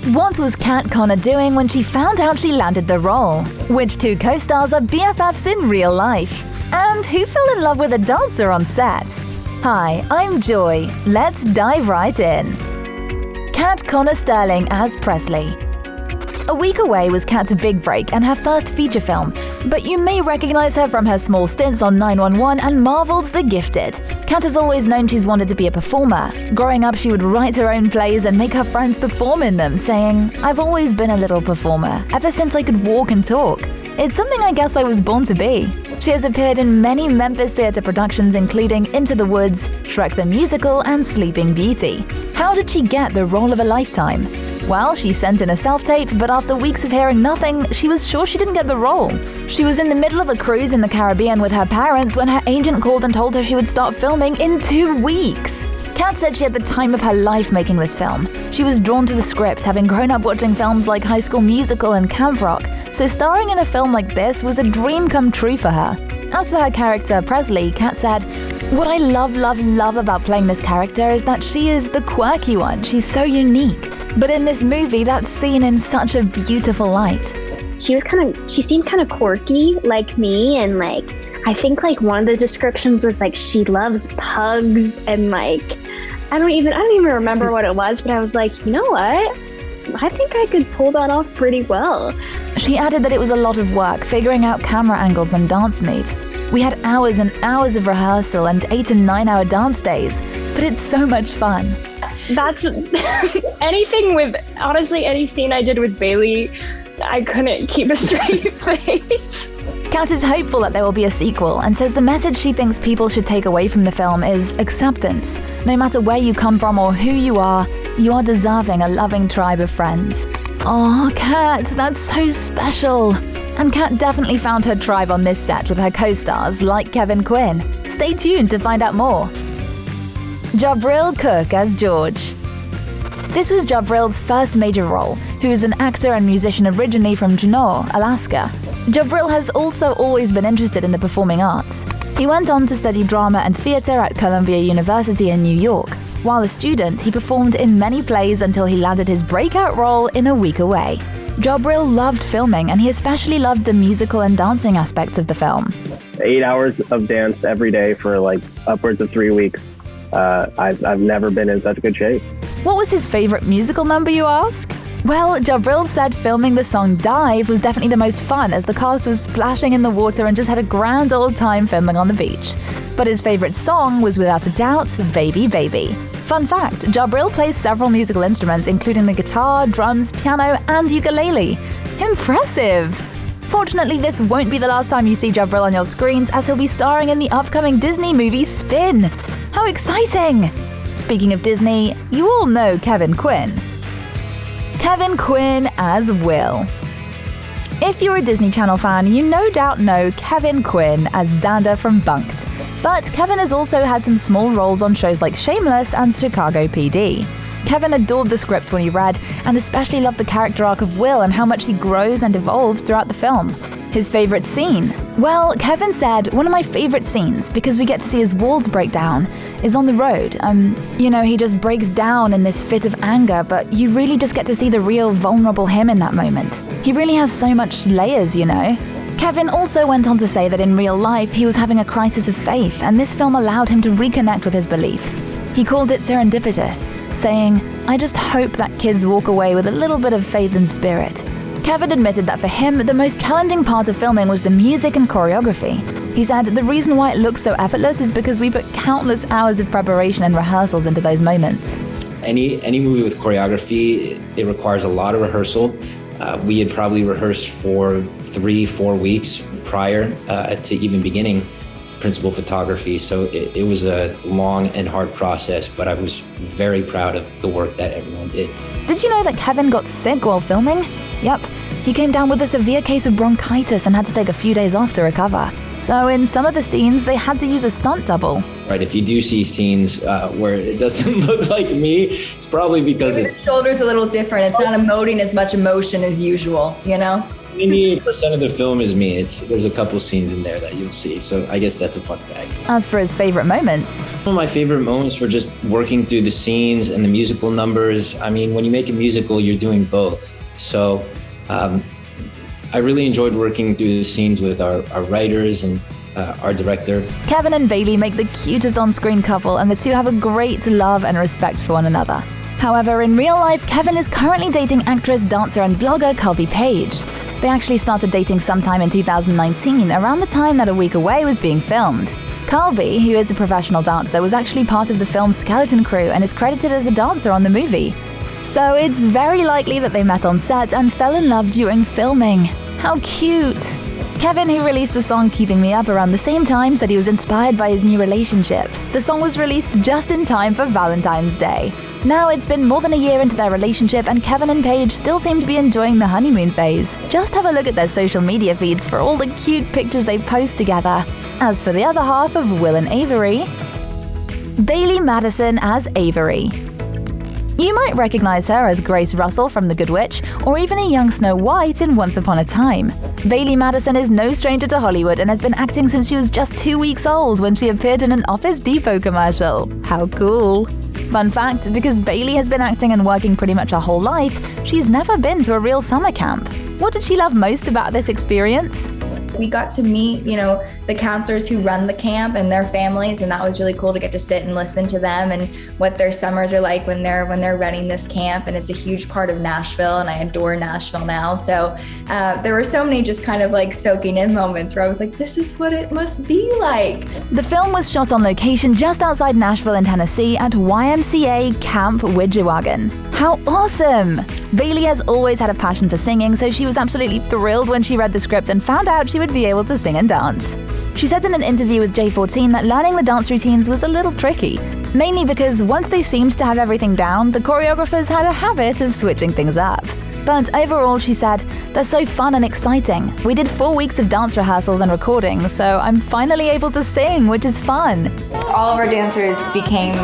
What was Kat Connor doing when she found out she landed the role? Which two co-stars are BFFs in real life? And who fell in love with a dancer on set? Hi, I'm Joy. Let's dive right in. Kat Connor Sterling as Presley. A Week Away was Kat's big break and her first feature film, but you may recognize her from her small stints on 911 and Marvel's The Gifted. Kat has always known she's wanted to be a performer. Growing up, she would write her own plays and make her friends perform in them, saying, "I've always been a little performer, ever since I could walk and talk. It's something I guess I was born to be." She has appeared in many Memphis theater productions including Into the Woods, Shrek the Musical, and Sleeping Beauty. How did she get the role of a lifetime? Well, she sent in a self-tape, but after weeks of hearing nothing, she was sure she didn't get the role. She was in the middle of a cruise in the Caribbean with her parents when her agent called and told her she would start filming in 2 weeks. Kat said she had the time of her life making this film. She was drawn to the script, having grown up watching films like High School Musical and Camp Rock, so starring in a film like this was a dream come true for her. As for her character, Presley, Kat said, "What I love about playing this character is that she is the quirky one. She's so unique. But in this movie, that's seen in such a beautiful light." She seemed kind of quirky like me, and I think one of the descriptions was she loves pugs, and I don't even remember what it was, but I was like, you know what? I think I could pull that off pretty well. She added that it was a lot of work figuring out camera angles and dance moves. "We had hours and hours of rehearsal and 8 and 9 hour dance days, but it's so much fun." That's anything with, honestly, any scene I did with Bailee, I couldn't keep a straight face. Kat is hopeful that there will be a sequel and says the message she thinks people should take away from the film is acceptance. No matter where you come from or who you are deserving a loving tribe of friends. Aw, Kat, that's so special. And Kat definitely found her tribe on this set with her co-stars like Kevin Quinn. Stay tuned to find out more. Jabril Cook as George. This was Jabril's first major role, who is an actor and musician originally from Juneau, Alaska. Jabril has also always been interested in the performing arts. He went on to study drama and theater at Columbia University in New York. While a student, he performed in many plays until he landed his breakout role in A Week Away. Jabril loved filming, and he especially loved the musical and dancing aspects of the film. 8 hours of dance every day for upwards of 3 weeks. I've never been in such good shape. What was his favorite musical number, you ask? Well, Jabril said filming the song Dive was definitely the most fun as the cast was splashing in the water and just had a grand old time filming on the beach. But his favorite song was without a doubt Baby Baby. Fun fact, Jabril plays several musical instruments including the guitar, drums, piano, and ukulele. Impressive! Fortunately, this won't be the last time you see Jabril on your screens as he'll be starring in the upcoming Disney movie Spin. How exciting! Speaking of Disney, you all know Kevin Quinn. Kevin Quinn as Will. If you're a Disney Channel fan, you no doubt know Kevin Quinn as Xander from Bunked. But Kevin has also had some small roles on shows like Shameless and Chicago PD. Kevin adored the script when he read, and especially loved the character arc of Will and how much he grows and evolves throughout the film. His favorite scene? Well, Kevin said, "One of my favorite scenes, because we get to see his walls break down, is on the road. He just breaks down in this fit of anger, but you really just get to see the real vulnerable him in that moment. He really has so much layers, Kevin also went on to say that in real life, he was having a crisis of faith, and this film allowed him to reconnect with his beliefs. He called it serendipitous, saying, "I just hope that kids walk away with a little bit of faith and spirit." Kevin admitted that for him, the most challenging part of filming was the music and choreography. He said, "The reason why it looks so effortless is because we put countless hours of preparation and rehearsals into those moments." Any movie with choreography, it requires a lot of rehearsal. We had probably rehearsed for 3-4 weeks prior to even beginning principal photography. So it was a long and hard process, but I was very proud of the work that everyone did. Did you know that Kevin got sick while filming? Yep, he came down with a severe case of bronchitis and had to take a few days off to recover. So in some of the scenes, they had to use a stunt double. Right, if you do see scenes where it doesn't look like me, it's probably because Maybe the shoulder's a little different. It's not emoting as much emotion as usual, 98% of the film is me. There's a couple scenes in there that you'll see. So I guess that's a fun fact. As for his favorite moments, some of my favorite moments were just working through the scenes and the musical numbers. I mean, when you make a musical, you're doing both. So I really enjoyed working through the scenes with our writers and our director. Kevin and Bailee make the cutest on-screen couple, and the two have a great love and respect for one another. However, in real life, Kevin is currently dating actress, dancer, and blogger Bailee Madison. They actually started dating sometime in 2019, around the time that A Week Away was being filmed. Bailee, who is a professional dancer, was actually part of the film's skeleton crew and is credited as a dancer on the movie. So it's very likely that they met on set and fell in love during filming. How cute! Kevin, who released the song Keeping Me Up around the same time, said he was inspired by his new relationship. The song was released just in time for Valentine's Day. Now it's been more than a year into their relationship, and Kevin and Paige still seem to be enjoying the honeymoon phase. Just have a look at their social media feeds for all the cute pictures they post together. As for the other half of Will and Avery, Bailee Madison as Avery. You might recognize her as Grace Russel from The Good Witch, or even a young Snow White in Once Upon a Time. Bailee Madison is no stranger to Hollywood and has been acting since she was just 2 weeks old when she appeared in an Office Depot commercial. How cool! Fun fact, because Bailee has been acting and working pretty much her whole life, she's never been to a real summer camp. What did she love most about this experience? We got to meet, the counselors who run the camp and their families, and that was really cool to get to sit and listen to them and what their summers are like when they're running this camp. And it's a huge part of Nashville, and I adore Nashville now. So there were so many just kind of like soaking in moments where I was like, this is what it must be like. The film was shot on location just outside Nashville in Tennessee at YMCA Camp Widgewagon. How awesome! Bailee has always had a passion for singing, so she was absolutely thrilled when she read the script and found out she would be able to sing and dance. She said in an interview with J14 that learning the dance routines was a little tricky, mainly because once they seemed to have everything down, the choreographers had a habit of switching things up. But overall, she said, they're so fun and exciting. We did 4 weeks of dance rehearsals and recording, so I'm finally able to sing, which is fun. All of our dancers became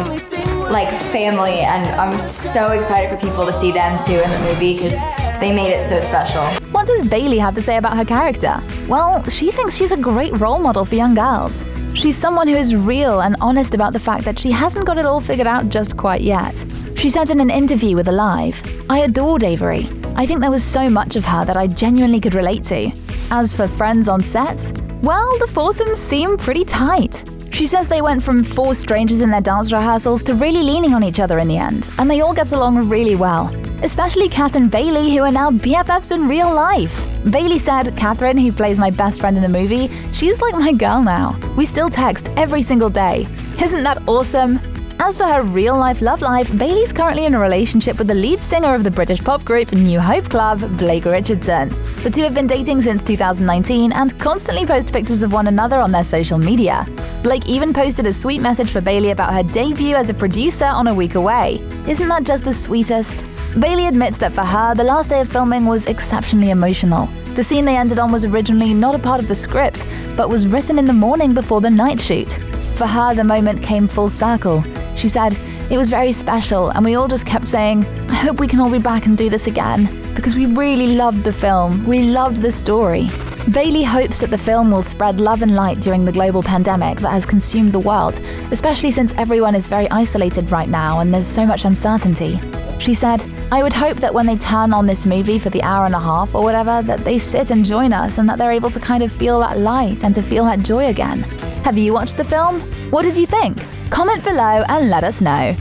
like family, and I'm so excited for people to see them too in the movie because they made it so special. What does Bailee have to say about her character? Well, she thinks she's a great role model for young girls. She's someone who is real and honest about the fact that she hasn't got it all figured out just quite yet. She said in an interview with Alive, "I adored Avery. I think there was so much of her that I genuinely could relate to. As for friends on set, well, the foursome seemed pretty tight." She says they went from 4 strangers in their dance rehearsals to really leaning on each other in the end, and they all get along really well. Especially Kat and Bailee, who are now BFFs in real life. Bailee said, "Catherine, who plays my best friend in the movie, she's like my girl now. We still text every single day. Isn't that awesome?" As for her real-life love life, Bailee's currently in a relationship with the lead singer of the British pop group New Hope Club, Blake Richardson. The two have been dating since 2019 and constantly post pictures of one another on their social media. Blake even posted a sweet message for Bailee about her debut as a producer on A Week Away. Isn't that just the sweetest? Bailee admits that for her, the last day of filming was exceptionally emotional. The scene they ended on was originally not a part of the script, but was written in the morning before the night shoot. For her, the moment came full circle. She said, "It was very special, and we all just kept saying, I hope we can all be back and do this again, because we really loved the film, we loved the story." Bailee hopes that the film will spread love and light during the global pandemic that has consumed the world, especially since everyone is very isolated right now and there's so much uncertainty. She said, "I would hope that when they turn on this movie for the hour and a half or whatever, that they sit and join us and that they're able to kind of feel that light and to feel that joy again." Have you watched the film? What did you think? Comment below and let us know.